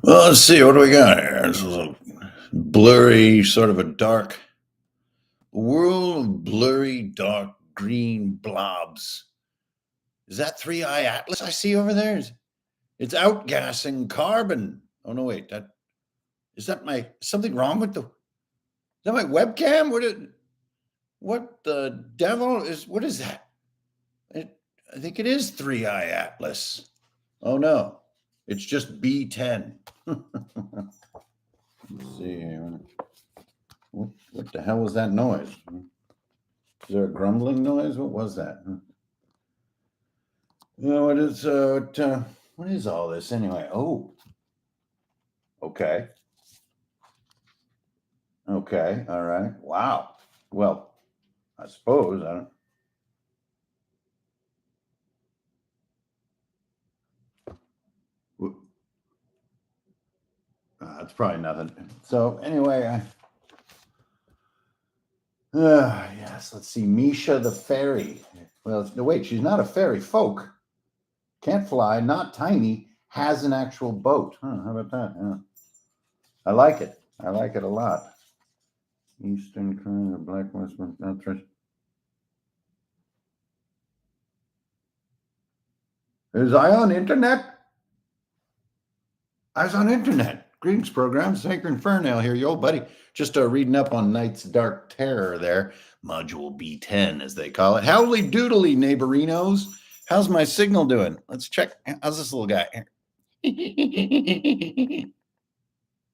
Well, let's see. What do we got here? This is a blurry, sort of a dark world of blurry, dark green blobs. Is that three-eye atlas I see over there? It's outgassing carbon. Oh no, wait. That is that my something wrong with the? Is that my webcam? What the devil is? What is that? I think it is three-eye atlas. Oh no, it's just B10. Let's see here. What the hell was that noise? Is there a grumbling noise? What was that? What is all this anyway? Oh, okay. Okay, all right. Wow. Well, I suppose I don't. It's probably nothing. So anyway, yes. Let's see. Misha the fairy. Well, no, wait. She's not a fairy folk. Can't fly. Not tiny. Has an actual boat. Huh, how about that? Yeah. I like it. I like it a lot. Eastern Current of Black Western. Is I on internet? I was on internet. Greetings, program. Sacred Inferno here, yo, buddy. Just reading up on Night's Dark Terror there. Module B10, as they call it. Howdy doodly, neighborinos. How's my signal doing? Let's check. How's this little guy?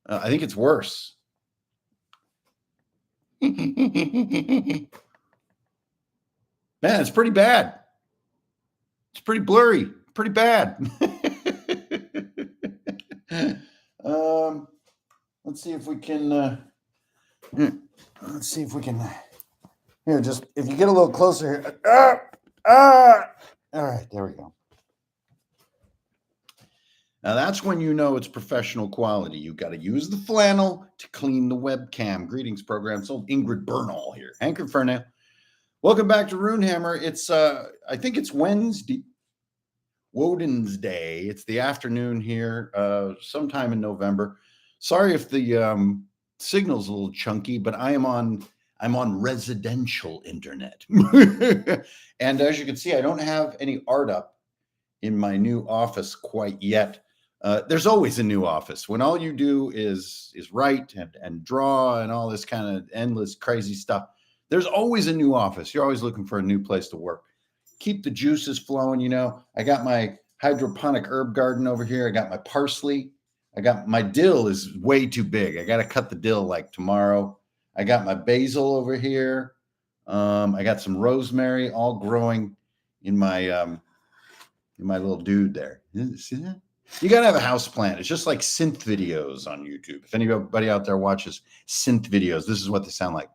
I think it's worse. Man, it's pretty bad. It's pretty blurry. Pretty bad. Let's see if we can. Let's see if we can. Here, just if you get a little closer here. All right, there we go. Now that's when you know it's professional quality. You got to use the flannel to clean the webcam. Greetings, program. It's old Ingrid Bernal here. Hanker Fernell. Welcome back to Runehammer. It's I think it's Wednesday. Woden's Day. It's the afternoon here, sometime in November. Sorry if the signal's a little chunky, but I'm on residential internet. And as you can see, I don't have any art up in my new office quite yet. There's always a new office when all you do is write and draw and all this kind of endless crazy stuff. There's always a new office. You're always looking for a new place to work. Keep the juices flowing. You know, I got my hydroponic herb garden over here. I got my parsley. I got my dill is way too big. I got to cut the dill like tomorrow. I got my basil over here. I got some rosemary all growing in my little dude there. See that? You got to have a house plant. It's just like synth videos on YouTube. If anybody out there watches synth videos, this is what they sound like.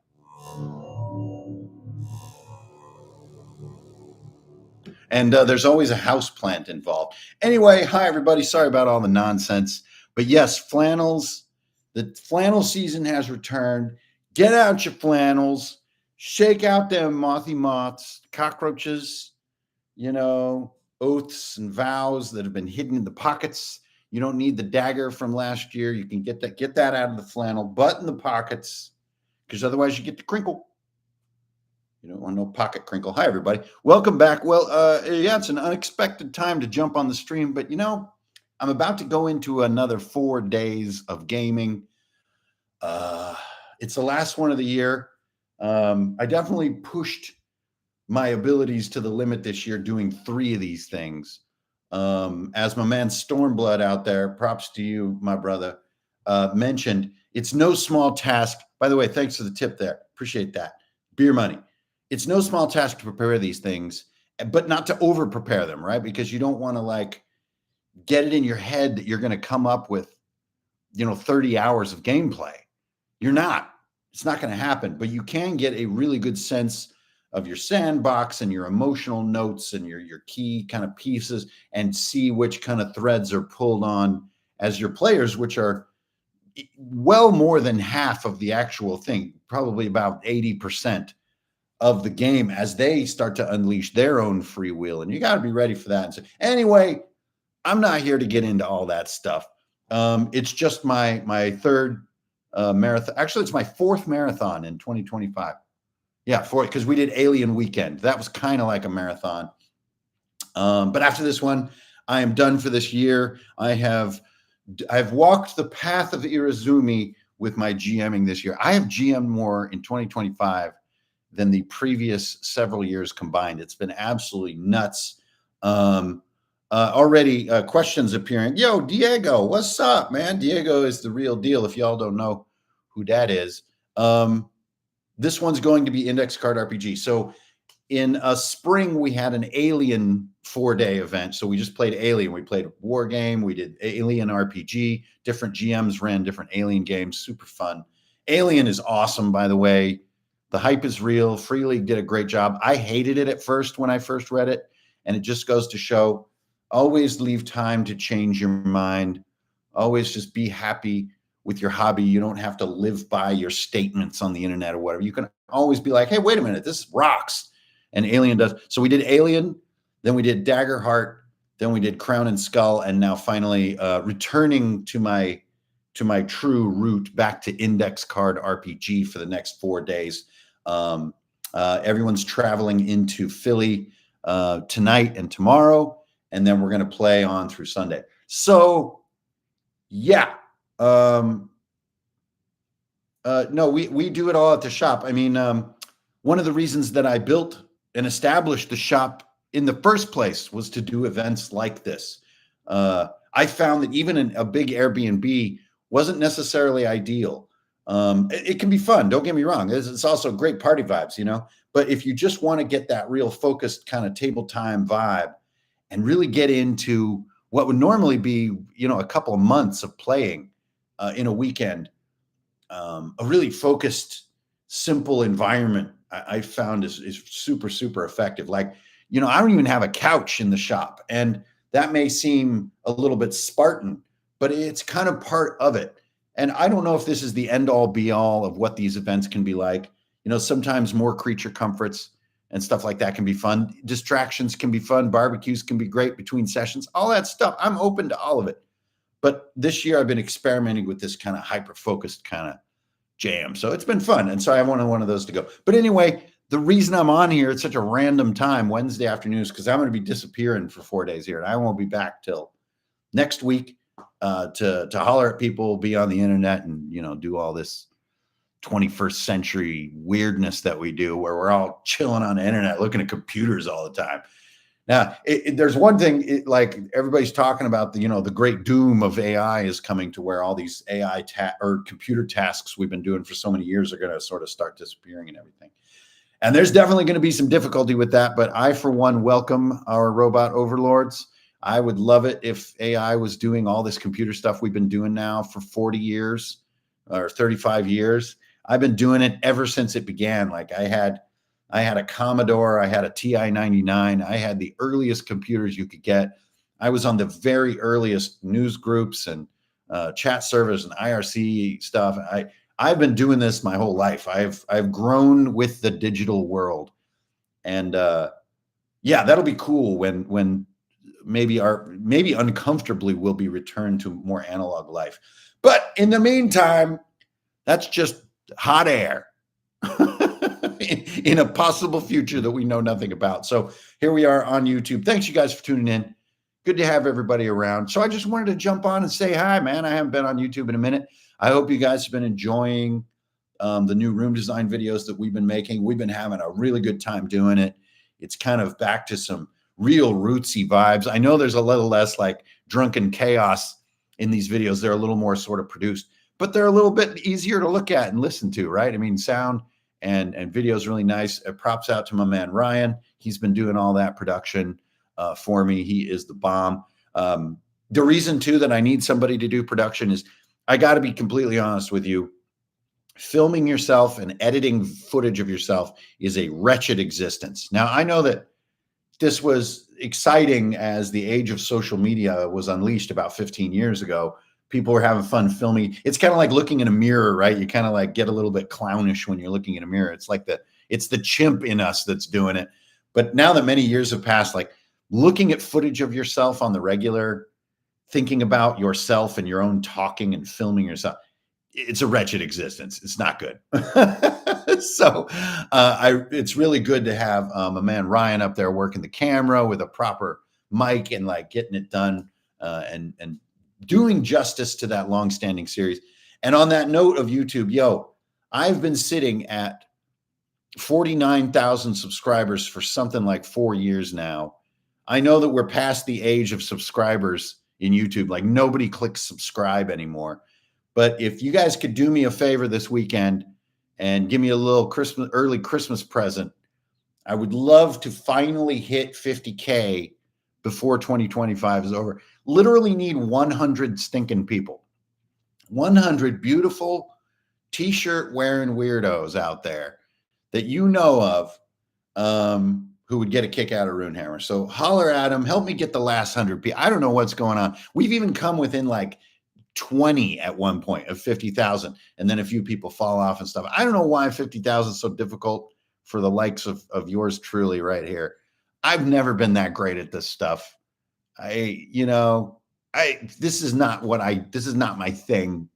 And there's always a house plant involved. Anyway, hi, everybody. Sorry about all the nonsense. But yes, flannels. The flannel season has returned. Get out your flannels. Shake out them mothy moths, cockroaches, oaths and vows that have been hidden in the pockets. You don't need the dagger from last year. You can get that out of the flannel, but in the pockets, because otherwise you get the crinkle. You don't want no pocket crinkle. Hi, everybody. Welcome back. Well, yeah, it's an unexpected time to jump on the stream, but I'm about to go into another 4 days of gaming. It's the last one of the year. I definitely pushed my abilities to the limit this year doing 3 of these things. As my man Stormblood out there, props to you, my brother, mentioned, it's no small task. By the way, thanks for the tip there. Appreciate that. Beer money. It's no small task to prepare these things, but not to over prepare them, right? Because you don't want to get it in your head that you're going to come up with, 30 hours of gameplay. You're not. It's not going to happen, but you can get a really good sense of your sandbox and your emotional notes and your key kind of pieces and see which kind of threads are pulled on as your players, which are well more than half of the actual thing, probably about 80% of the game as they start to unleash their own free will. And you got to be ready for that. And so, anyway, I'm not here to get into all that stuff. It's just my third marathon. Actually, it's my fourth marathon in 2025. Yeah, fourth, because we did Alien Weekend. That was kind of like a marathon. But after this one, I am done for this year. I've walked the path of Irizumi with my GMing this year. I have GM'd more in 2025 than the previous several years combined. It's been absolutely nuts. Already questions appearing. Yo, Diego, what's up, man? Diego is the real deal. If y'all don't know who that is, this one's going to be Index Card RPG. So in spring, we had an Alien 4-day event. So we just played Alien. We played a war game. We did Alien RPG. Different GMs ran different Alien games. Super fun. Alien is awesome, by the way. The hype is real. Free League did a great job. I hated it at first when I first read it. And it just goes to show, always leave time to change your mind. Always just be happy with your hobby. You don't have to live by your statements on the internet or whatever. You can always be like, hey, wait a minute, this rocks. And Alien does. So we did Alien, then we did Daggerheart, then we did Crown and Skull, and now finally returning to my true route back to Index Card RPG for the next 4 days. Everyone's traveling into Philly tonight and tomorrow, and then we're going to play on through Sunday. So, yeah. No, we do it all at the shop. I mean, one of the reasons that I built and established the shop in the first place was to do events like this. I found that even a big Airbnb wasn't necessarily ideal. It can be fun. Don't get me wrong. It's also great party vibes, you know, but if you just want to get that real focused kind of table time vibe and really get into what would normally be, you know, a couple of months of playing in a weekend, a really focused, simple environment I found is super, super effective. Like, you know, I don't even have a couch in the shop, and that may seem a little bit Spartan, but it's kind of part of it. And I don't know if this is the end all be all of what these events can be like. You know, sometimes more creature comforts and stuff like that can be fun. Distractions can be fun. Barbecues can be great between sessions, all that stuff. I'm open to all of it. But this year I've been experimenting with this kind of hyper-focused kind of jam. So it's been fun. And so I wanted one of those to go. But anyway, the reason I'm on here at such a random time, Wednesday afternoons, because I'm going to be disappearing for 4 days here. And I won't be back till next week to holler at people, be on the internet, and, you know, do all this 21st century weirdness that we do where we're all chilling on the internet, looking at computers all the time. Now, there's one thing, like everybody's talking about, the, you know, the great doom of AI is coming to where all these AI or computer tasks we've been doing for so many years are going to sort of start disappearing and everything. And there's definitely going to be some difficulty with that. But I, for one, welcome our robot overlords. I would love it if AI was doing all this computer stuff we've been doing now for 40 years or 35 years. I've been doing it ever since it began. Like I had a Commodore, I had a TI-99, I had the earliest computers you could get. I was on the very earliest news groups and chat servers and IRC stuff. I've been doing this my whole life. I've grown with the digital world, and yeah, that'll be cool when maybe uncomfortably we'll be returned to more analog life. But in the meantime, that's just hot air in a possible future that we know nothing about. So here we are on YouTube. Thanks you guys for tuning in. Good to have everybody around. So I just wanted to jump on and say hi, man. I haven't been on YouTube in a minute. I hope you guys have been enjoying the new room design videos that we've been making. We've been having a really good time doing it. It's kind of back to some real rootsy vibes. I know there's a little less like drunken chaos in these videos. They're a little more sort of produced, but they're a little bit easier to look at and listen to, right? I mean, sound and video is really nice. Props out to my man, Ryan. He's been doing all that production for me. He is the bomb. The reason too that I need somebody to do production is, I got to be completely honest with you, filming yourself and editing footage of yourself is a wretched existence. Now, I know that this was exciting as the age of social media was unleashed about 15 years ago. People were having fun filming. It's kind of like looking in a mirror, right? You kind of like get a little bit clownish when you're looking in a mirror. It's like it's the chimp in us that's doing it. But now that many years have passed, like looking at footage of yourself on the regular, thinking about yourself and your own talking and filming yourself, it's a wretched existence. It's not good. So it's really good to have a man, Ryan, up there working the camera with a proper mic and like getting it done and doing justice to that long-standing series. And on that note of YouTube, I've been sitting at 49,000 subscribers for something like 4 years now. I know that we're past the age of subscribers in YouTube. Like nobody clicks subscribe anymore. But if you guys could do me a favor this weekend and give me a little early Christmas present, I would love to finally hit 50K before 2025 is over. Literally need 100 stinking people, 100 beautiful t-shirt wearing weirdos out there that you know of who would get a kick out of Runehammer. So holler at them, help me get the last 100 people. I don't know what's going on. We've even come within like 20 at one point of 50,000, and then a few people fall off and stuff. I don't know why 50,000 is so difficult for the likes of yours truly right here. I've never been that great at this stuff. This is not my thing.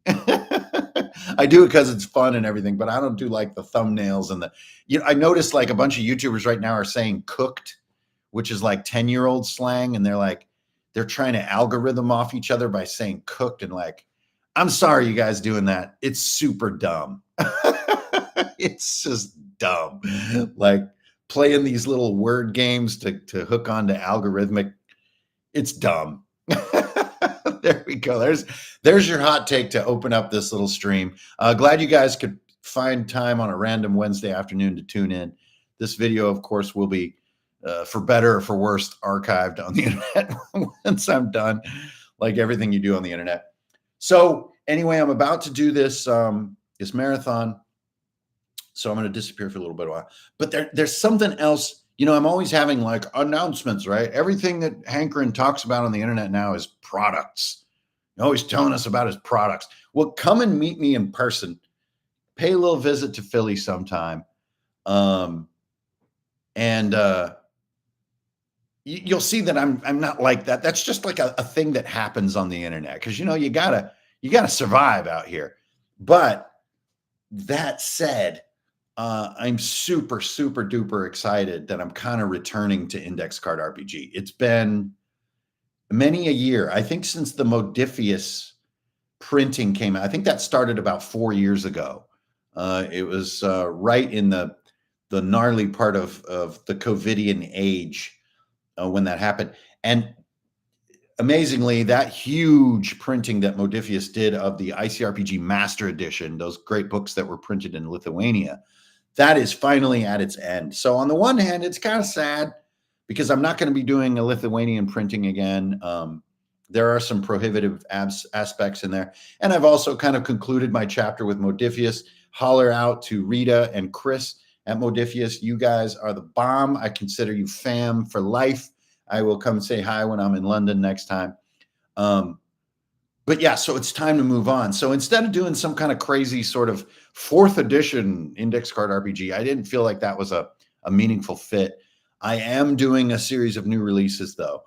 I do it because it's fun and everything, but I don't do like the thumbnails and I noticed like a bunch of YouTubers right now are saying cooked, which is like 10-year-old slang. And they're trying to algorithm off each other by saying cooked. And like, I'm sorry, you guys doing that. It's super dumb. It's just dumb. Like playing these little word games to hook onto algorithmic. It's dumb. There we go. There's your hot take to open up this little stream. Glad you guys could find time on a random Wednesday afternoon to tune in. This video, of course, will be for better or for worse archived on the internet once I'm done, like everything you do on the internet. So anyway, I'm about to do this marathon. So I'm going to disappear for a little bit of a while. But there's something else. I'm always having like announcements, right? Everything that Hankerin talks about on the internet now is products. Always telling us about his products. Well, come and meet me in person. Pay a little visit to Philly sometime. You'll see that I'm not like that. That's just like a thing that happens on the internet. Cause you gotta survive out here. But that said, I'm super, super duper excited that I'm kind of returning to Index Card RPG. It's been many a year. I think since the Modifius printing came out, I think that started about 4 years ago. It was right in the gnarly part of the COVIDian age when that happened. And amazingly, that huge printing that Modifius did of the ICRPG Master Edition, those great books that were printed in Lithuania, that is finally at its end. So on the one hand, it's kind of sad because I'm not going to be doing a Lithuanian printing again. There are some prohibitive aspects in there. And I've also kind of concluded my chapter with Modifius. Holler out to Rita and Chris at Modifius. You guys are the bomb. I consider you fam for life. I will come say hi when I'm in London next time. But yeah, so it's time to move on. So instead of doing some kind of crazy sort of 4th edition Index Card RPG, I didn't feel like that was a meaningful fit. I am doing a series of new releases though.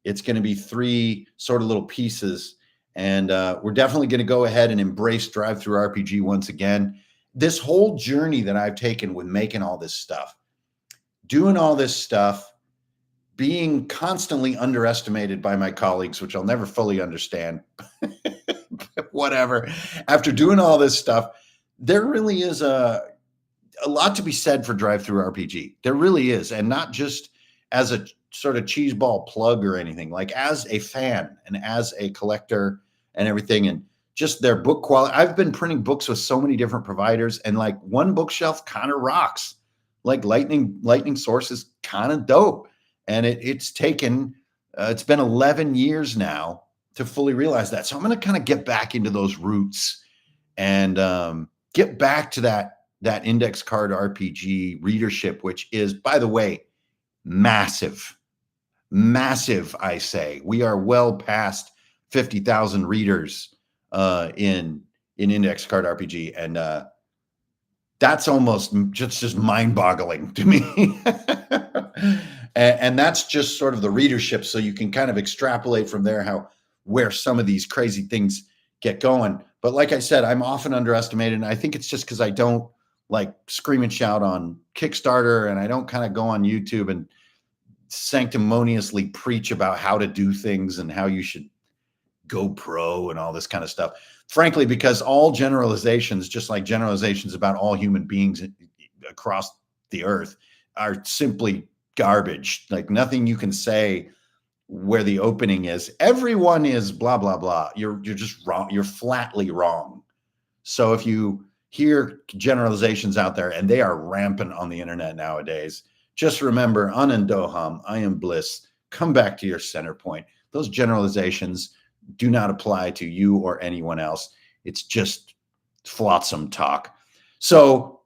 It's going to be 3 sort of little pieces, and we're definitely going to go ahead and embrace drive-through RPG once again. This whole journey that I've taken with making all this stuff, doing all this stuff, being constantly underestimated by my colleagues, which I'll never fully understand, whatever. After doing all this stuff, there really is a lot to be said for drive-through RPG. There really is. And not just as a sort of cheeseball plug or anything, like as a fan and as a collector and everything, and just their book quality. I've been printing books with so many different providers, and like one bookshelf kind of rocks. Like Lightning Source is kind of dope. And it's taken, it's been 11 years now to fully realize that. So I'm going to kind of get back into those roots and get back to that Index Card RPG readership, which is, by the way, massive, I say. We are well past 50,000 readers in Index Card RPG. And that's almost just mind-boggling to me. And that's just sort of the readership. So you can kind of extrapolate from there where some of these crazy things get going. But like I said, I'm often underestimated. And I think it's just because I don't like scream and shout on Kickstarter, and I don't kind of go on YouTube and sanctimoniously preach about how to do things and how you should go pro and all this kind of stuff. Frankly, because all generalizations, just like generalizations about all human beings across the earth, are simply garbage. Like nothing you can say where the opening is. Everyone is blah, blah, blah. You're just wrong. You're flatly wrong. So if you hear generalizations out there, and they are rampant on the internet nowadays, just remember, Anand Doham, I am bliss. Come back to your center point. Those generalizations do not apply to you or anyone else. It's just flotsam talk. So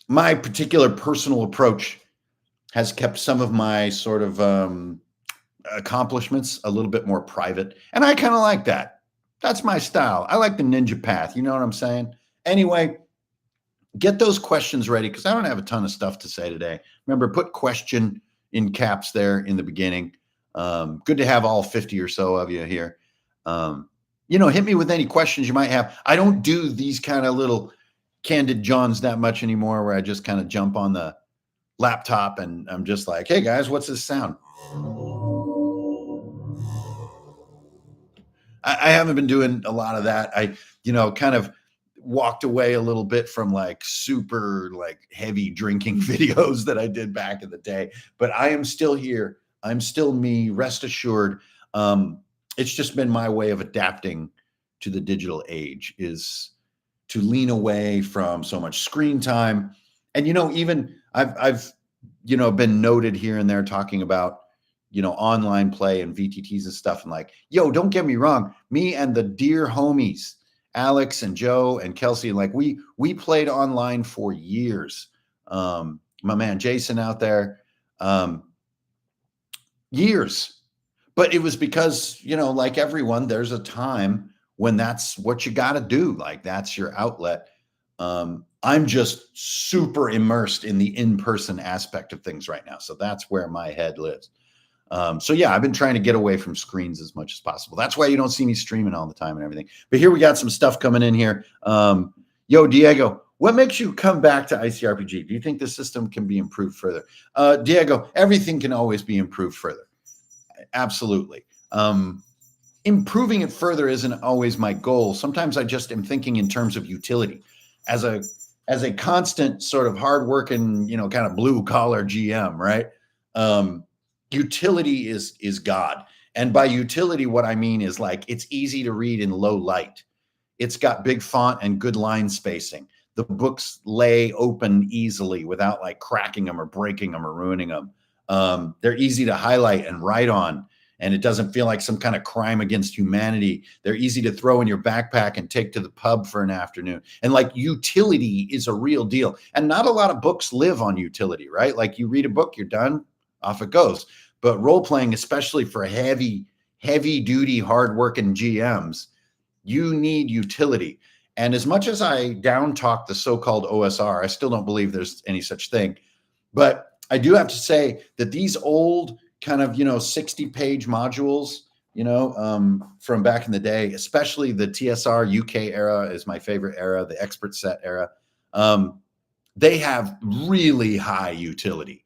my particular personal approach has kept some of my sort of accomplishments a little bit more private. And I kind of like that. That's my style. I like the ninja path. You know what I'm saying? Anyway, get those questions ready because I don't have a ton of stuff to say today. Remember, put question in caps there in the beginning. Good to have all 50 or so of you here. Hit me with any questions you might have. I don't do these kind of little candid Johns that much anymore where I just kind of jump on the laptop and I'm just like, hey guys, what's this sound? I haven't been doing a lot of that. I kind of walked away a little bit from like super like heavy drinking videos that I did back in the day, but I am still here. I'm still me, rest assured. It's just been my way of adapting to the digital age, is to lean away from so much screen time. And, even I've been noted here and there talking about, online play and VTTs and stuff. And like, yo, don't get me wrong. Me and the dear homies, Alex and Joe and Kelsey, like we played online for years. My man, Jason out there, years. But it was because, like everyone, there's a time when that's what you got to do. Like that's your outlet. I'm just super immersed in the in-person aspect of things right now. So that's where my head lives. So yeah, I've been trying to get away from screens as much as possible. That's why you don't see me streaming all the time and everything. But here we got some stuff coming in here. Yo, Diego, what makes you come back to ICRPG? Do you think the system can be improved further? Diego, everything can always be improved further. Absolutely. Improving it further isn't always my goal. Sometimes I just am thinking in terms of utility. As a constant sort of hardworking, kind of blue collar GM, right? Utility is God. And by utility, what I mean is like, it's easy to read in low light. It's got big font and good line spacing. The books lay open easily without like cracking them or breaking them or ruining them. They're easy to highlight and write on, and it doesn't feel like some kind of crime against humanity. They're easy to throw in your backpack and take to the pub for an afternoon. And like utility is a real deal. And not a lot of books live on utility, right? Like you read a book, you're done, off it goes. But role playing, especially for heavy duty, hardworking GMs, you need utility. And as much as I down talk the so-called OSR, I still don't believe there's any such thing. But I do have to say that these old kind of, 60-page modules, from back in the day, especially the TSR UK era is my favorite era, the expert set era. They have really high utility.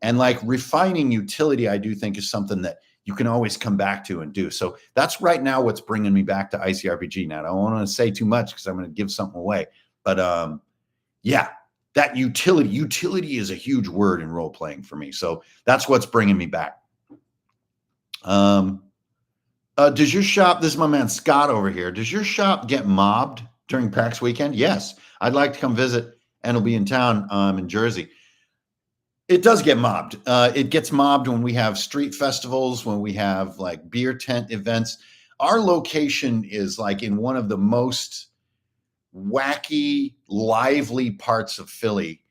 And like refining utility, I do think is something that you can always come back to and do. So that's right now what's bringing me back to ICRPG. Now, I don't want to say too much because I'm going to give something away. But yeah, that utility is a huge word in role playing for me. So that's what's bringing me back. Does your shop, this is my man Scott over here, does your shop get mobbed during PAX weekend? Yes, I'd like to come visit, and it'll be in town in Jersey. It does get mobbed. It gets mobbed when we have street festivals, when we have like beer tent events. Our location is like in one of the most wacky, lively parts of Philly,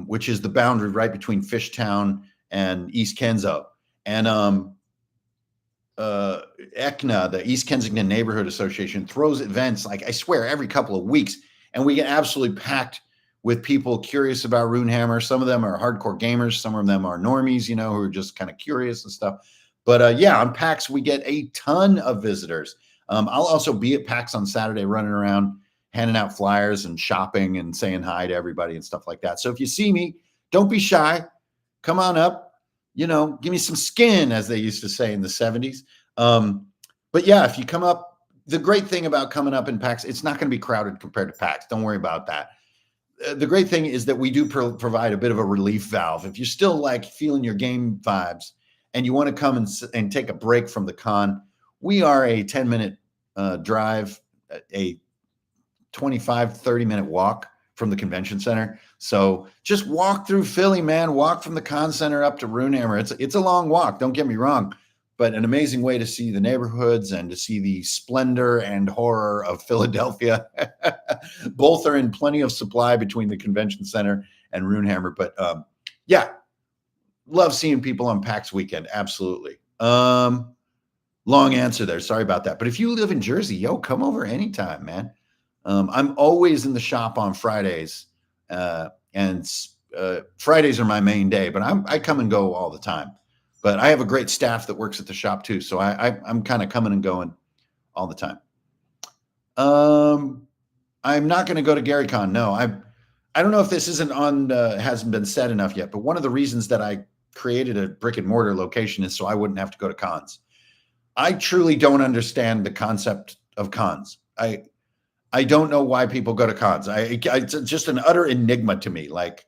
which is the boundary right between Fishtown and East Kenzo. And ECNA, the East Kensington Neighborhood Association, throws events like, I swear, every couple of weeks, and we get absolutely packed with people curious about Runehammer. Some of them are hardcore gamers. Some of them are normies, who are just kind of curious and stuff. But yeah, on PAX, we get a ton of visitors. I'll also be at PAX on Saturday running around, handing out flyers and shopping and saying hi to everybody and stuff like that. So if you see me, don't be shy. Come on up. Give me some skin, as they used to say in the 70s. But yeah, if you come up, the great thing about coming up in PAX, it's not going to be crowded compared to PAX. Don't worry about that. The great thing is that we do provide a bit of a relief valve. If you're still like feeling your game vibes and you want to come and take a break from the con, we are a 10-minute drive, a 25, 30-minute walk from the convention center. So just walk through Philly, man. Walk from the con center up to Runehammer. It's a long walk, don't get me wrong, but an amazing way to see the neighborhoods and to see the splendor and horror of Philadelphia. Both are in plenty of supply between the convention center and Runehammer. But yeah, love seeing people on PAX weekend. Absolutely. Long answer there. Sorry about that. But if you live in Jersey, come over anytime, man. I'm always in the shop on Fridays, and Fridays are my main day, but I come and go all the time. But I have a great staff that works at the shop too, so I'm kind of coming and going all the time. I'm not going to go to GaryCon. No, I don't know if this hasn't been said enough yet, but one of the reasons that I created a brick and mortar location is so I wouldn't have to go to cons. I truly don't understand the concept of cons. I don't know why people go to cons. It's just an utter enigma to me. Like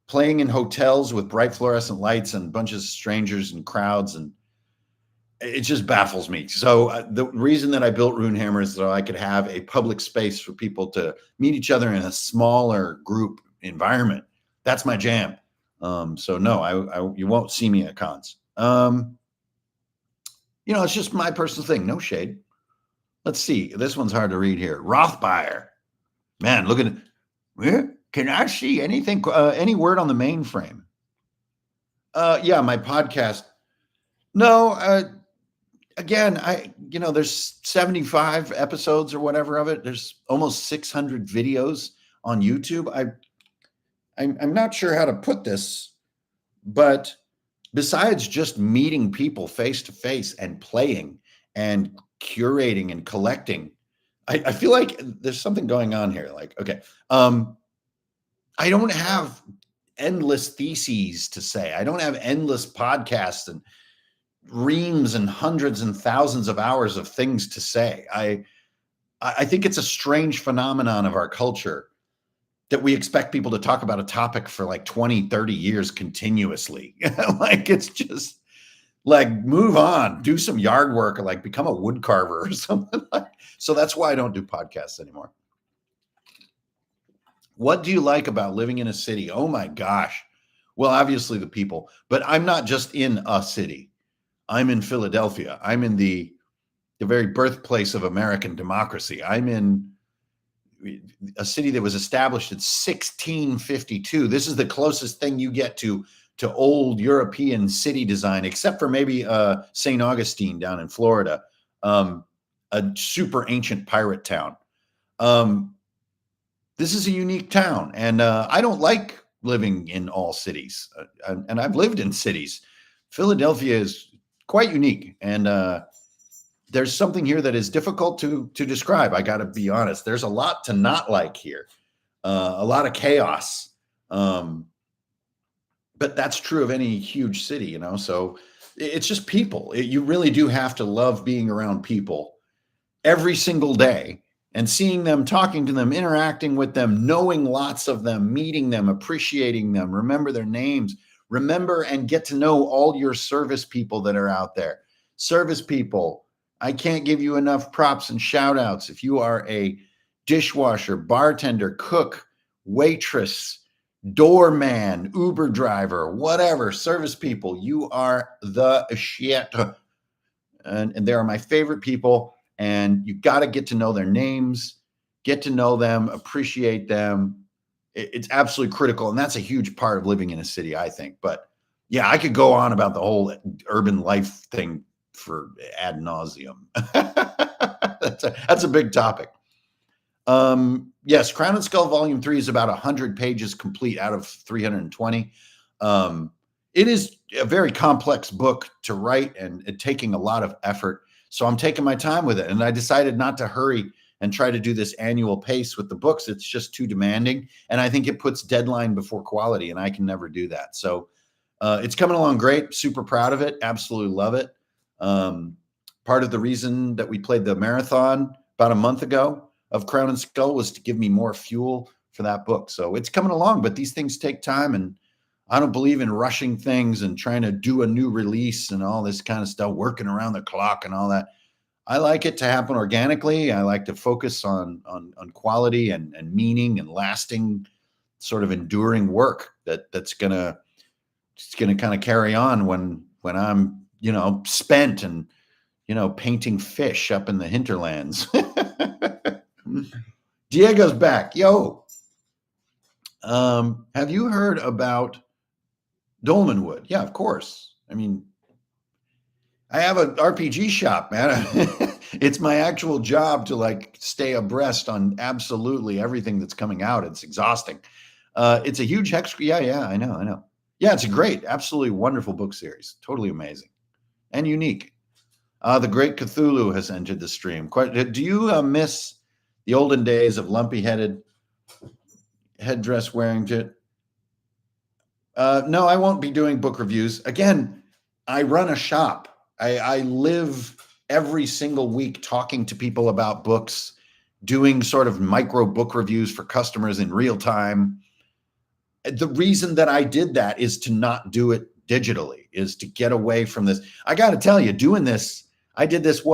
playing in hotels with bright fluorescent lights and bunches of strangers and crowds, and it just baffles me. So the reason that I built Runehammer is so I could have a public space for people to meet each other in a smaller group environment. That's my jam. So no, you won't see me at cons. It's just my personal thing. No shade. Let's see. This one's hard to read here. Rothbuyer. Man, look at it. Where can I see anything? Any word on the mainframe? Yeah, my podcast. No, again, there's 75 episodes or whatever of it. There's almost 600 videos on YouTube. I'm not sure how to put this, but besides just meeting people face to face and playing and curating and collecting, I feel like there's something going on here. Like, okay, I don't have endless theses to say. I don't have endless podcasts and reams and hundreds and thousands of hours of things to say. I think it's a strange phenomenon of our culture that we expect people to talk about a topic for like 20, 30 years continuously. Like, it's just like, move on, do some yard work, or like become a wood carver or something. So that's why I don't do podcasts anymore. What do you like about living in a city? Oh my gosh. Well, obviously the people, but I'm not just in a city. I'm in Philadelphia. I'm in the very birthplace of American democracy. I'm in a city that was established in 1652. This is the closest thing you get to old European city design, except for maybe St. Augustine down in Florida, a super ancient pirate town. This is a unique town, and I don't like living in all cities, and I've lived in cities. Philadelphia is quite unique, and there's something here that is difficult to describe. I got to be honest. There's a lot to not like here, a lot of chaos. But that's true of any huge city, so it's just people. You really do have to love being around people every single day and seeing them, talking to them, interacting with them, knowing lots of them, meeting them, appreciating them, remember their names, remember and get to know all your service people that are out there. Service people, I can't give you enough props and shout outs. If you are a dishwasher, bartender, cook, waitress, doorman, Uber driver, whatever, service people, you are the shit. And they are my favorite people. And you got to get to know their names, get to know them, appreciate them. It's absolutely critical. And that's a huge part of living in a city, I think. But yeah, I could go on about the whole urban life thing for ad nauseum. That's a big topic. Yes, Crown and Skull Volume 3 is about 100 pages complete out of 320. It is a very complex book to write and it taking a lot of effort. So I'm taking my time with it. And I decided not to hurry and try to do this annual pace with the books. It's just too demanding. And I think it puts deadline before quality, and I can never do that. So it's coming along great. Super proud of it. Absolutely love it. Part of the reason that we played the marathon about a month ago of Crown and Skull was to give me more fuel for that book. So it's coming along, but these things take time, and I don't believe in rushing things and trying to do a new release and all this kind of stuff, working around the clock and all that. I like it to happen organically. I like to focus on quality and meaning and lasting, sort of enduring work that's gonna kind of carry on when I'm spent and painting fish up in the hinterlands. Diego's back. Yo, have you heard about Dolmenwood? Yeah, of course. I mean, I have an RPG shop, man. It's my actual job to like stay abreast on absolutely everything that's coming out. It's exhausting. It's a huge hex. Yeah, I know. Yeah, it's a great, absolutely wonderful book series. Totally amazing and unique. The Great Cthulhu has entered the stream. Do you miss the olden days of lumpy-headed headdress wearing it? No, I won't be doing book reviews. Again, I run a shop. I live every single week talking to people about books, doing sort of micro book reviews for customers in real time. The reason that I did that is to not do it digitally, is to get away from this. I got to tell you, doing this, I did this,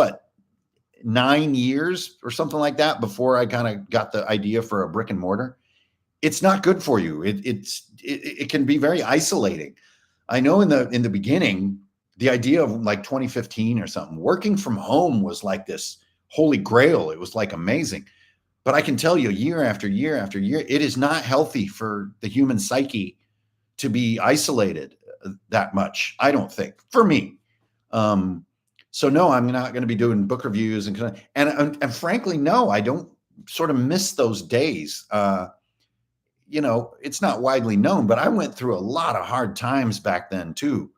9 years or something like that before I kind of got the idea for a brick and mortar. It's not good for you. It can be very isolating. I know in the beginning, the idea of like 2015 or something, working from home was like this holy grail. It was like amazing. But I can tell you, year after year after year, it is not healthy for the human psyche to be isolated that much, I don't think, for me. So no, I'm not going to be doing book reviews and frankly, no, I don't sort of miss those days. It's not widely known, but I went through a lot of hard times back then too.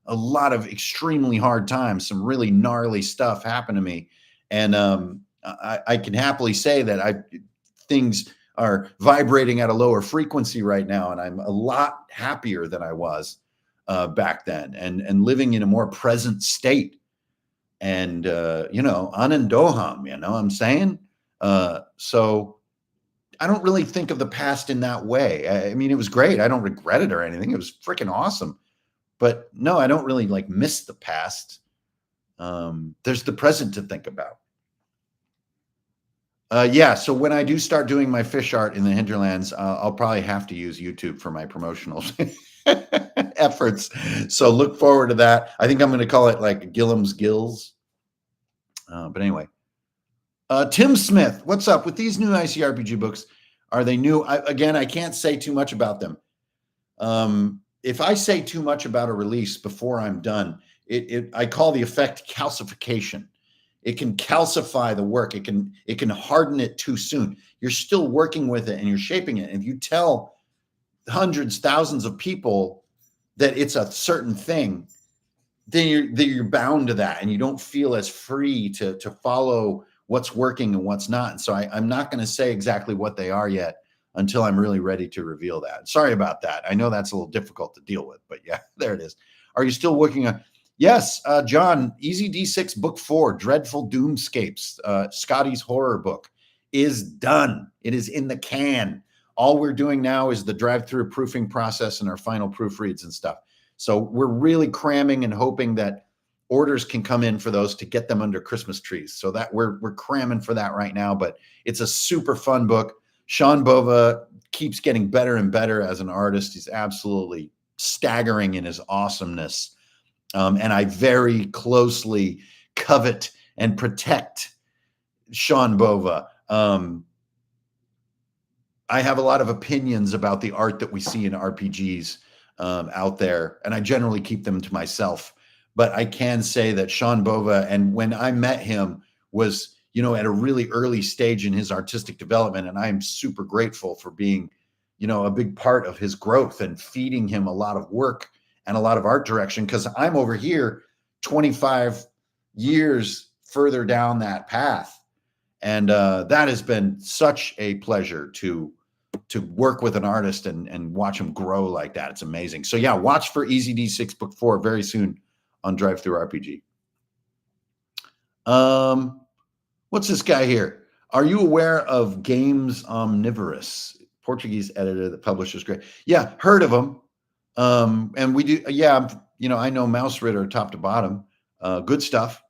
A lot of extremely hard times. Some really gnarly stuff happened to me, and I can happily say that things are vibrating at a lower frequency right now, and I'm a lot happier than I was back then, and living in a more present state. And anandoham, I'm saying. So I don't really think of the past in that way. I mean, it was great. I don't regret it or anything. It was freaking awesome. But no, I don't really like miss the past. There's the present to think about. Yeah, so when I do start doing my fish art in the hinterlands, I'll probably have to use YouTube for my promotional efforts. So look forward to that. I think I'm going to call it like Gillam's Gills. But anyway, Tim Smith, what's up with these new ICRPG books? Are they new? Again, I can't say too much about them. If I say too much about a release before I'm done, I call the effect calcification. It can calcify the work. It can harden it too soon. You're still working with it and you're shaping it. And if you tell hundreds, thousands of people that it's a certain thing, then you're bound to that, and you don't feel as free to follow what's working and what's not. And so I'm not going to say exactly what they are yet until I'm really ready to reveal that. Sorry about that. I know that's a little difficult to deal with, but yeah, there it is. Are you still working on? Yes, John, Easy D6 Book 4, Dreadful Doomscapes, Scotty's horror book, is done. It is in the can. All we're doing now is the drive-through proofing process and our final proofreads and stuff. So we're really cramming and hoping that orders can come in for those to get them under Christmas trees. So that we're cramming for that right now, but it's a super fun book. Sean Bova keeps getting better and better as an artist. He's absolutely staggering in his awesomeness. And I very closely covet and protect Sean Bova. I have a lot of opinions about the art that we see in RPGs out there, and I generally keep them to myself. But I can say that Sean Bova, and when I met him, was at a really early stage in his artistic development. And I'm super grateful for being, a big part of his growth and feeding him a lot of work and a lot of art direction, because I'm over here 25 years further down that path. And that has been such a pleasure to work with an artist and watch him grow like that. It's amazing. So yeah, watch for Easy D6 Book 4 very soon on Drive Through RPG. What's this guy here? Are you aware of Games Omnivorous? Portuguese editor that publishes great. Yeah, heard of him. And we do. Yeah, I know Mouse Ritter top to bottom. Good stuff.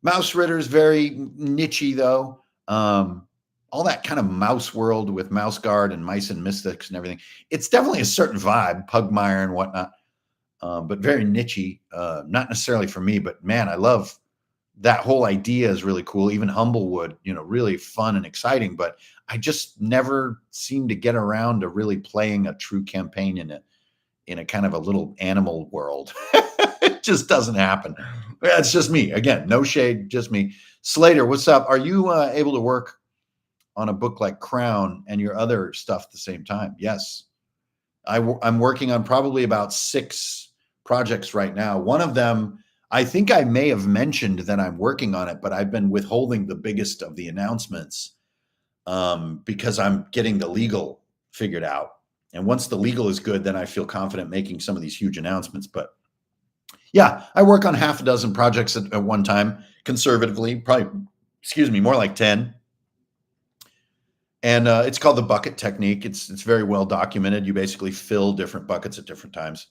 Mouse Ritter is very nichey though. All that kind of mouse world with Mouse Guard and Mice and Mystics and everything. It's definitely a certain vibe, Pugmire and whatnot, but very nichey. Not necessarily for me, but man, I love that whole idea is really cool. Even Humblewood, really fun and exciting, but I just never seem to get around to really playing a true campaign in a kind of a little animal world. It just doesn't happen. It's just me. Again, no shade, just me. Slater, what's up? Are you able to work on a book like Crown and your other stuff at the same time? Yes. I'm working on probably about 6 projects right now. One of them, I think I may have mentioned that I'm working on it, but I've been withholding the biggest of the announcements because I'm getting the legal figured out. And once the legal is good, then I feel confident making some of these huge announcements. But yeah, I work on half a dozen projects at one time, conservatively, probably, more like 10. And it's called the bucket technique. It's very well documented. You basically fill different buckets at different times.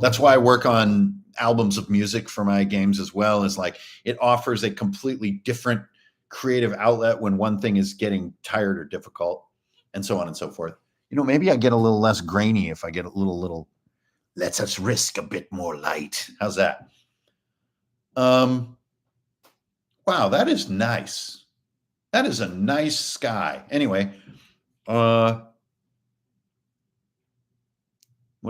That's why I work on albums of music for my games as well, is like it offers a completely different creative outlet when one thing is getting tired or difficult, and so on and so forth. Maybe I get a little less grainy if I get a little let's us risk a bit more light. How's that? Wow, that is nice. That is a nice sky. Anyway, what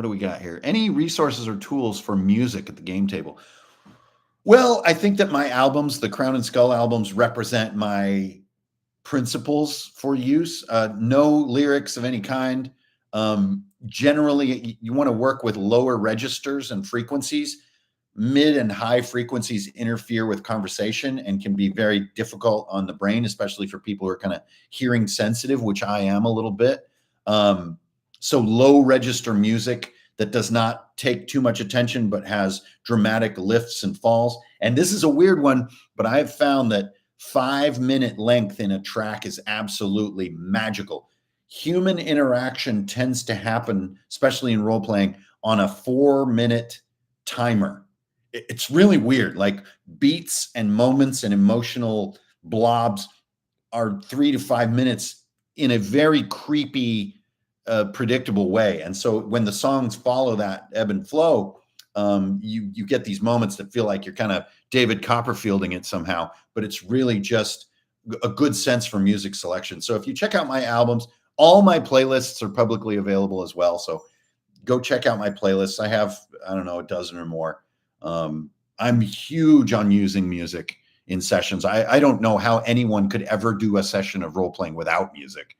do we got here? Any resources or tools for music at the game table? Well, I think that my albums, the Crown and Skull albums, represent my principles for use. No lyrics of any kind. Generally, you want to work with lower registers and frequencies. Mid and high frequencies interfere with conversation and can be very difficult on the brain, especially for people who are kind of hearing sensitive, which I am a little bit. So low register music that does not take too much attention, but has dramatic lifts and falls. And this is a weird one, but I have found that 5-minute length in a track is absolutely magical. Human interaction tends to happen, especially in role playing, on a 4-minute timer. It's really weird. Like beats and moments and emotional blobs are 3 to 5 minutes in a very creepy, predictable way. And so when the songs follow that ebb and flow, you get these moments that feel like you're kind of David Copperfielding it somehow, but it's really just a good sense for music selection. So if you check out my albums, all my playlists are publicly available as well. So go check out my playlists. I have, I don't know, a dozen or more. I'm huge on using music in sessions. I don't know how anyone could ever do a session of role playing without music.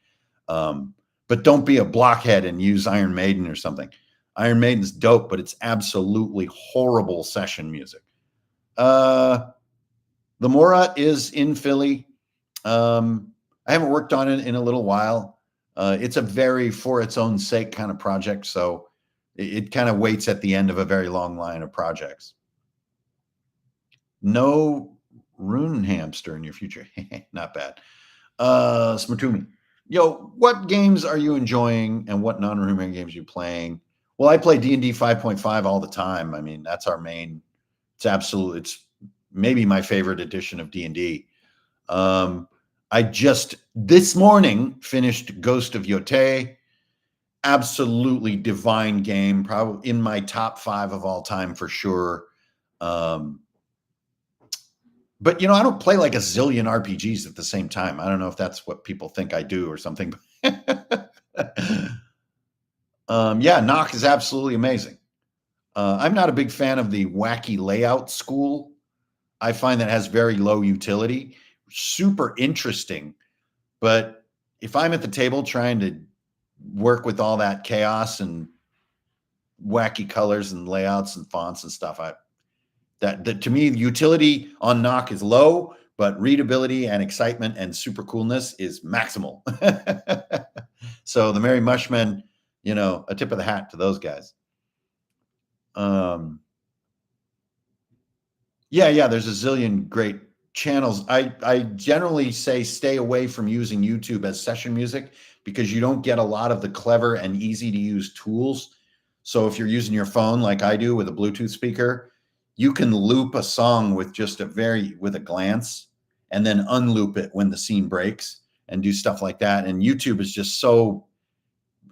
But don't be a blockhead and use Iron Maiden or something. Iron Maiden's dope, but it's absolutely horrible session music. The Mora is in Philly. I haven't worked on it in a little while. It's a very for its own sake kind of project. So it kind of waits at the end of a very long line of projects. No Rune Hamster in your future. Not bad. Smatumi. Yo, what games are you enjoying and what non-Runehammer games are you playing? Well, I play D&D 5.5 all the time. I mean, that's our main. It's maybe my favorite edition of D&D. I just this morning finished Ghost of Yotei. Absolutely divine game, probably in my top 5 of all time for sure. But, I don't play like a zillion RPGs at the same time. I don't know if that's what people think I do or something. Yeah, Knock is absolutely amazing. I'm not a big fan of the wacky layout school. I find that has very low utility, super interesting. But if I'm at the table trying to work with all that chaos and wacky colors and layouts and fonts and stuff, that to me, utility on knock is low, but readability and excitement and super coolness is maximal. So the Merry Mushmen, a tip of the hat to those guys. Yeah, there's a zillion great channels. I generally say stay away from using YouTube as session music because you don't get a lot of the clever and easy to use tools. So if you're using your phone like I do with a Bluetooth speaker, you can loop a song with just with a glance and then unloop it when the scene breaks and do stuff like that. And YouTube is just so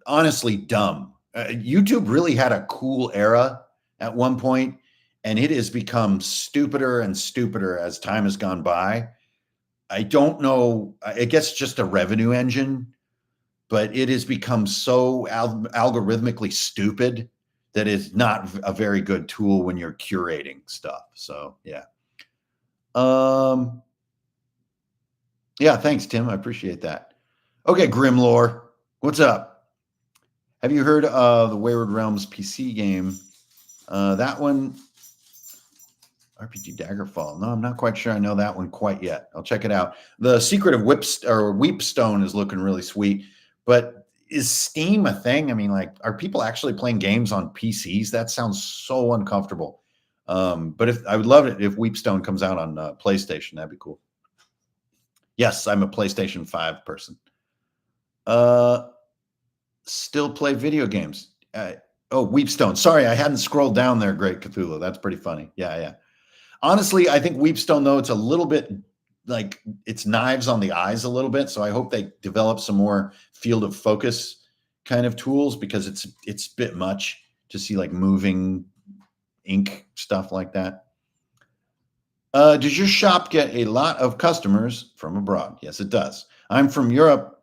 honestly dumb. YouTube really had a cool era at one point, and it has become stupider and stupider as time has gone by. I don't know. I guess just a revenue engine, but it has become so algorithmically stupid that it's not a very good tool when you're curating stuff. So yeah. Yeah, thanks, Tim. I appreciate that. Okay, Grimlore, what's up? Have you heard of the Wayward Realms PC game? That one, RPG Daggerfall. No, I'm not quite sure I know that one quite yet. I'll check it out. The Secret of Weepstone is looking really sweet, but is Steam a thing? I mean, like, are people actually playing games on PCs? That sounds so uncomfortable. But I would love it if Weepstone comes out on PlayStation. That'd be cool. Yes, I'm a PlayStation 5 person. Still play video games. Weepstone. Sorry, I hadn't scrolled down there. Great Cthulhu. That's pretty funny. Yeah. Honestly, I think Weepstone, though, it's a little bit like it's knives on the eyes a little bit. So I hope they develop some more field of focus kind of tools because it's a bit much to see like moving ink stuff like that. Does your shop get a lot of customers from abroad? Yes, it does. I'm from Europe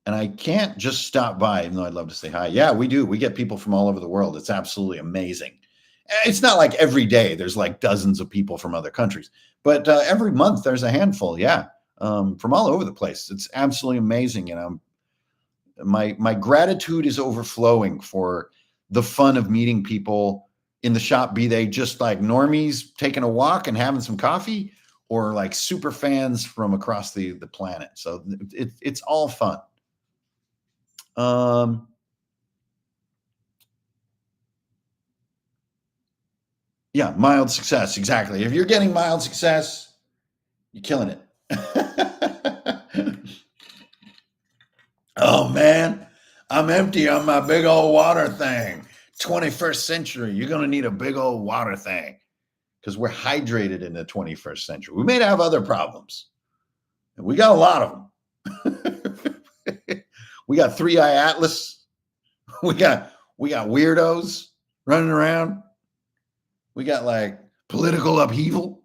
and I can't just stop by, even though I'd love to say hi. Yeah, we do. We get people from all over the world. It's absolutely amazing. It's not like every day there's like dozens of people from other countries, but every month there's a handful. Yeah, from all over the place. It's absolutely amazing. And my gratitude is overflowing for the fun of meeting people in the shop, be they just like normies taking a walk and having some coffee, or like super fans from across the planet. So it's all fun. Yeah, mild success. Exactly. If you're getting mild success, you're killing it. Oh man, I'm empty on my big old water thing. 21st century, you're going to need a big old water thing because we're hydrated in the 21st century. We may have other problems. We got a lot of them. We got 3-Eye Atlas. We got weirdos running around. We got like political upheaval.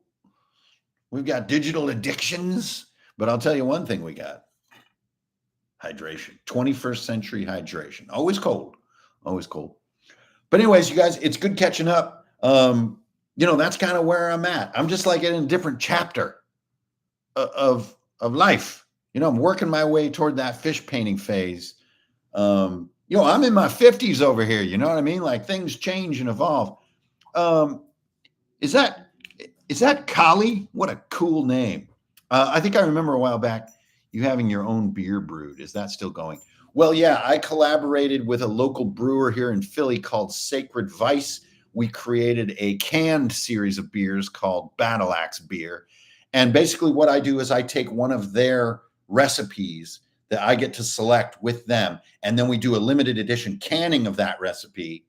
We've got digital addictions. But I'll tell you one thing we got. Hydration. 21st century hydration. Always cold. Always cold. But anyways, you guys, it's good catching up. That's kind of where I'm at. I'm just like in a different chapter of life. I'm working my way toward that fish painting phase. I'm in my 50s over here. You know what I mean? Like things change and evolve. Is that Kali? What a cool name. I think I remember a while back you having your own beer brewed. Is that still going? Well, yeah, I collaborated with a local brewer here in Philly called Sacred Vice. We created a canned series of beers called Battle Axe Beer. And basically what I do is I take one of their recipes that I get to select with them, and then we do a limited edition canning of that recipe.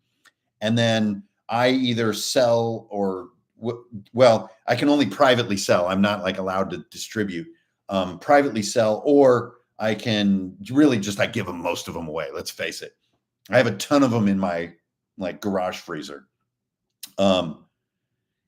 And then I either sell I can only privately sell. I'm not like allowed to distribute. Privately sell, or I can really just give them most of them away. Let's face it. I have a ton of them in my like garage freezer. And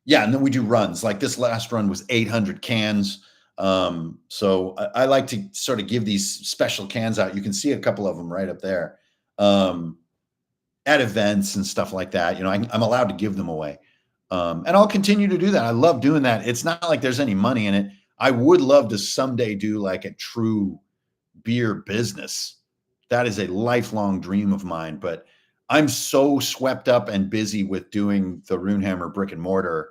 then we do runs. Like this last run was 800 cans. So I like to sort of give these special cans out. You can see a couple of them right up there. At events and stuff like that. I'm allowed to give them away. And I'll continue to do that. I love doing that. It's not like there's any money in it. I would love to someday do like a true beer business. That is a lifelong dream of mine, but I'm so swept up and busy with doing the Runehammer brick and mortar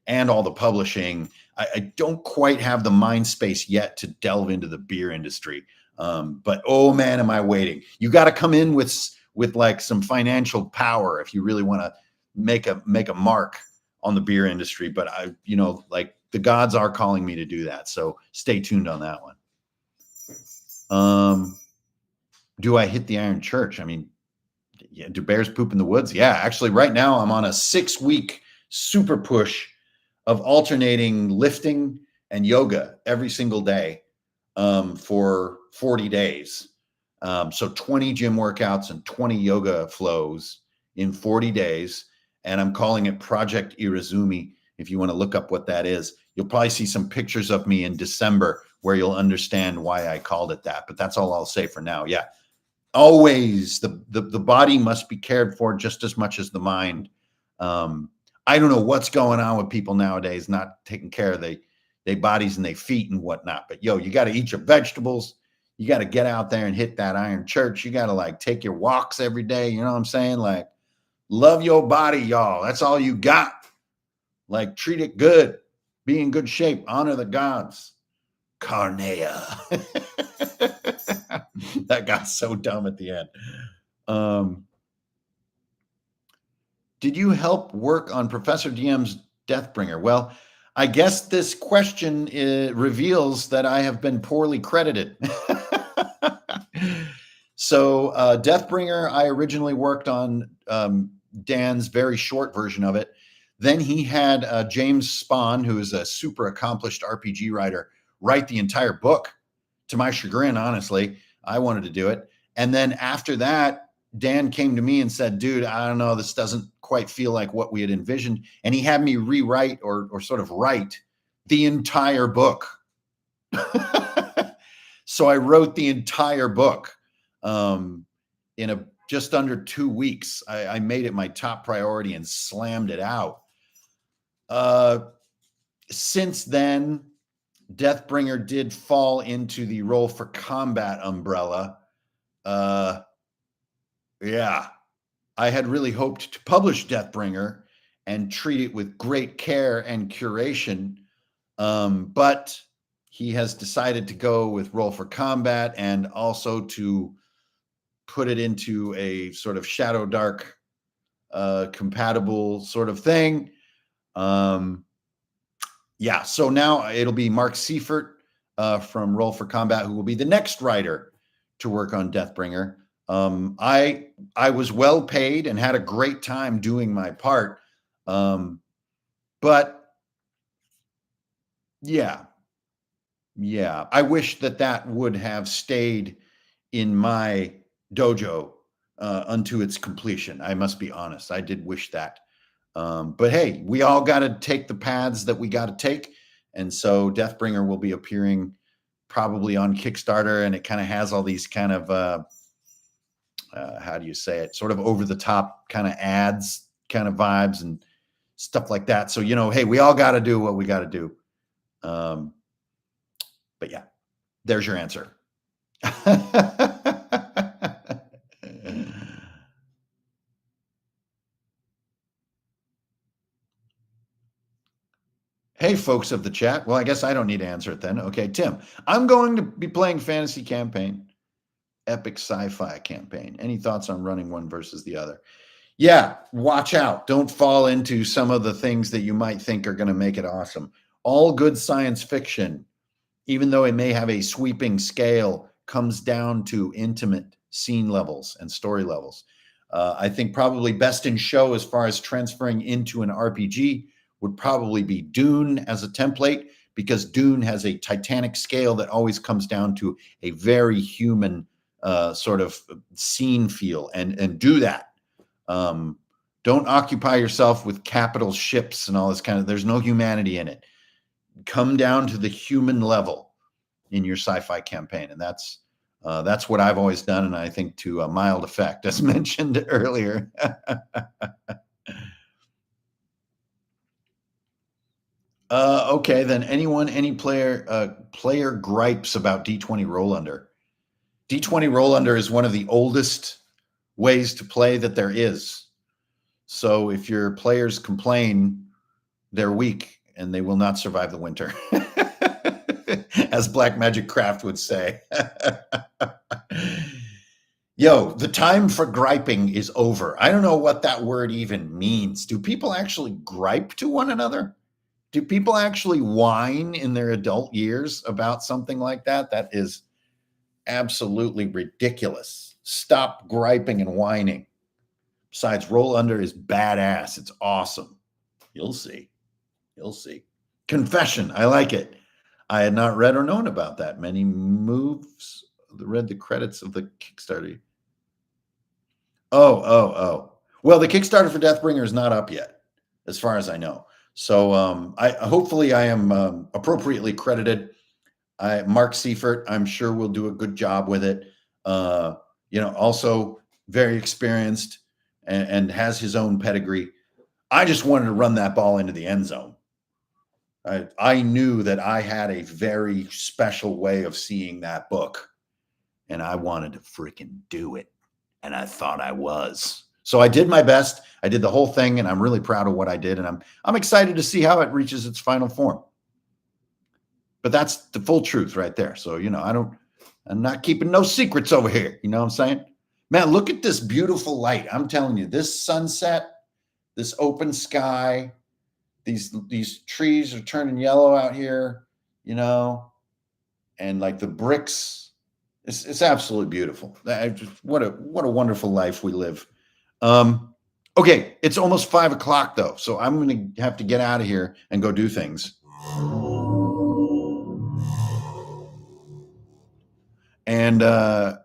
and all the publishing. I don't quite have the mind space yet to delve into the beer industry. But oh man, am I waiting. You got to come in with like some financial power if you really want to make a mark on the beer industry. But like the gods are calling me to do that. So stay tuned on that one. Do I hit the Iron Church? I mean, yeah, do bears poop in the woods? Yeah, actually right now I'm on a 6-week super push of alternating lifting and yoga every single day for 40 days. So 20 gym workouts and 20 yoga flows in 40 days. And I'm calling it Project Irizumi. If you want to look up what that is, you'll probably see some pictures of me in December where you'll understand why I called it that. But that's all I'll say for now. Yeah. Always the body must be cared for just as much as the mind. I don't know what's going on with people nowadays, not taking care of their bodies and their feet and whatnot. But yo, you got to eat your vegetables. You got to get out there and hit that Iron Church. You got to like take your walks every day. You know what I'm saying? Like, love your body, y'all. That's all you got. Like, treat it good. Be in good shape. Honor the gods. Carnea. That got so dumb at the end. Did you help work on Professor DM's Deathbringer? Well, I guess this question reveals that I have been poorly credited. So Deathbringer, I originally worked on Dan's very short version of it. Then he had James Spahn, who is a super accomplished RPG writer, write the entire book. To my chagrin, honestly, I wanted to do it. And then after that, Dan came to me and said, dude, I don't know, this doesn't quite feel like what we had envisioned. And he had me rewrite or sort of write the entire book. So I wrote the entire book in just under 2 weeks. I made it my top priority and slammed it out. Since then, Deathbringer did fall into the Roll for Combat umbrella. Yeah, I had really hoped to publish Deathbringer and treat it with great care and curation, but he has decided to go with Roll for Combat and also to put it into a sort of Shadow Dark compatible sort of thing. Yeah, so now it'll be Mark Seifert from Roll for Combat who will be the next writer to work on Deathbringer. I was well paid and had a great time doing my part. But yeah, I wish that would have stayed in my dojo unto its completion. I must be honest. I did wish that. But hey, we all got to take the paths that we got to take. And so Deathbringer will be appearing probably on Kickstarter, and it kind of has all these kind of, how do you say it? Sort of over the top kind of ads kind of vibes and stuff like that. So, hey, we all got to do what we got to do. But yeah, there's your answer. Hey, folks of the chat. Well, I guess I don't need to answer it then. Okay, Tim, I'm going to be playing fantasy campaign, epic sci-fi campaign. Any thoughts on running one versus the other? Yeah, watch out. Don't fall into some of the things that you might think are going to make it awesome. All good science fiction, even though it may have a sweeping scale, comes down to intimate scene levels and story levels. I think probably best in show as far as transferring into an RPG would probably be Dune as a template, because Dune has a titanic scale that always comes down to a very human sort of scene feel, and do that. Don't occupy yourself with capital ships and all this kind of, there's no humanity in it. Come down to the human level in your sci-fi campaign. And that's what I've always done. And I think to a mild effect, as mentioned earlier. Okay, then any player gripes about D20 roll under. D20 roll under is one of the oldest ways to play that there is. So if your players complain, they're weak and they will not survive the winter. As Black Magic Craft would say. Yo, the time for griping is over. I don't know what that word even means. Do people actually gripe to one another? Do people actually whine in their adult years about something like that? That is absolutely ridiculous. Stop griping and whining. Besides, roll under is badass. It's awesome. You'll see. You'll see. Confession. I like it. I had not read or known about that. Many moves. Read the credits of the Kickstarter. Oh. Well, the Kickstarter for Deathbringer is not up yet, as far as I know. So I hopefully I am appropriately credited. Mark Seifert, I'm sure will do a good job with it. Also very experienced and has his own pedigree. I just wanted to run that ball into the end zone. I knew that I had a very special way of seeing that book, and I wanted to freaking do it. And I thought I was. So I did my best. I did the whole thing, and I'm really proud of what I did. And I'm excited to see how it reaches its final form. But that's the full truth right there. So, I'm not keeping no secrets over here. You know what I'm saying? Man, look at this beautiful light. I'm telling you, this sunset, this open sky, these trees are turning yellow out here, and like the bricks. It's absolutely beautiful. What a wonderful life we live. Okay, it's almost 5 o'clock though, so I'm going to have to get out of here and go do things. And I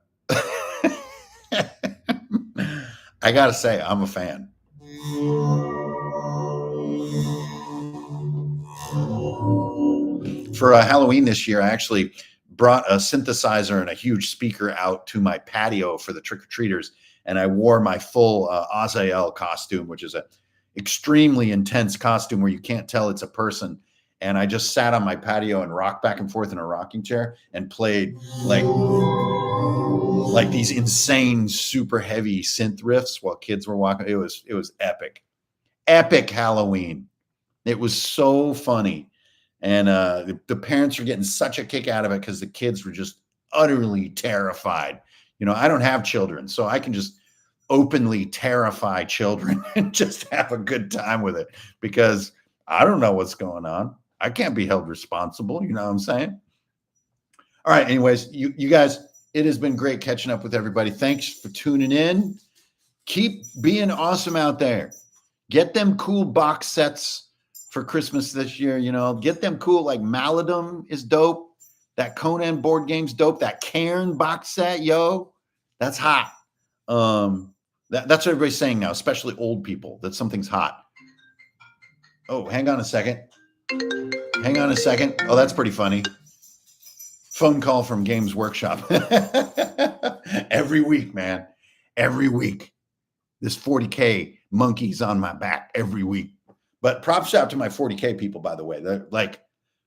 gotta say, I'm a fan. For Halloween this year, I actually brought a synthesizer and a huge speaker out to my patio for the trick-or-treaters, and I wore my full Azael costume, which is a extremely intense costume where you can't tell it's a person. And I just sat on my patio and rocked back and forth in a rocking chair and played like these insane, super heavy synth riffs while kids were walking. It was epic Halloween. It was so funny. And the parents were getting such a kick out of it because the kids were just utterly terrified. I don't have children, so I can just openly terrify children and just have a good time with it because I don't know what's going on. I can't be held responsible. You know what I'm saying? All right. Anyways, you guys, it has been great catching up with everybody. Thanks for tuning in. Keep being awesome out there. Get them cool box sets for Christmas this year. Get them cool. Like Maladum is dope. That Conan board game's dope. That Cairn box set, that's hot. That's what everybody's saying now, especially old people, that something's hot. Oh, hang on a second. Oh, that's pretty funny. Phone call from Games Workshop. Every week, man. Every week. This 40K monkey's on my back every week. But props out to my 40K people, by the way. They're like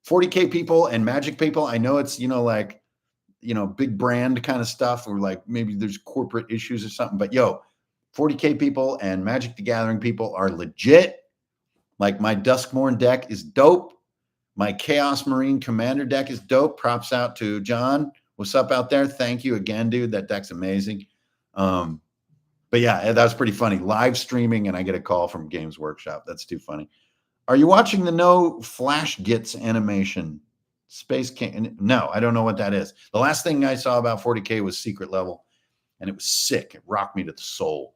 40K people and Magic people. I know it's, big brand kind of stuff, or like maybe there's corporate issues or something. But 40K people and Magic the Gathering people are legit. Like my Duskmorn deck is dope. My Chaos Marine Commander deck is dope. Props out to John. What's up out there? Thank you again, dude. That deck's amazing. But yeah, that was pretty funny. Live streaming, and I get a call from Games Workshop. That's too funny. Are you watching the No Flash Gits animation? Space King? No, I don't know what that is. The last thing I saw about 40K was Secret Level, and it was sick. It rocked me to the soul.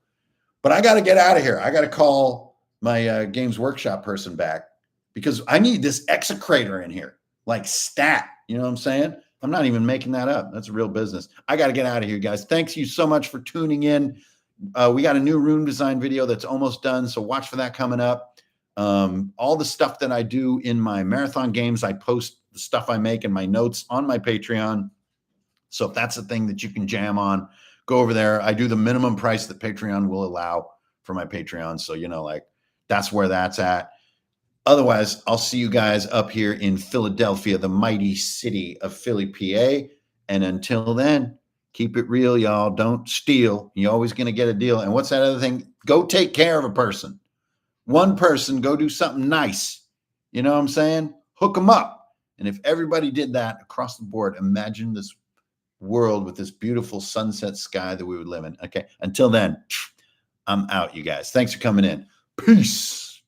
But I got to get out of here. I got to call my Games Workshop person back because I need this execrator in here, like stat. You know what I'm saying? I'm not even making that up. That's a real business. I got to get out of here, guys. Thanks you so much for tuning in. We got a new rune design video that's almost done, so watch for that coming up. All the stuff that I do in my marathon games, I post the stuff I make and my notes on my Patreon. So if that's a thing that you can jam on, go over there. I do the minimum price that Patreon will allow for my Patreon. So, that's where that's at. Otherwise, I'll see you guys up here in Philadelphia, the mighty city of Philly, PA. And until then, keep it real, y'all. Don't steal. You're always going to get a deal. And what's that other thing? Go take care of a person. One person, go do something nice. You know what I'm saying? Hook them up. And if everybody did that across the board, imagine this world with this beautiful sunset sky that we would live in. Okay. Until then, I'm out, you guys. Thanks for coming in. Peace.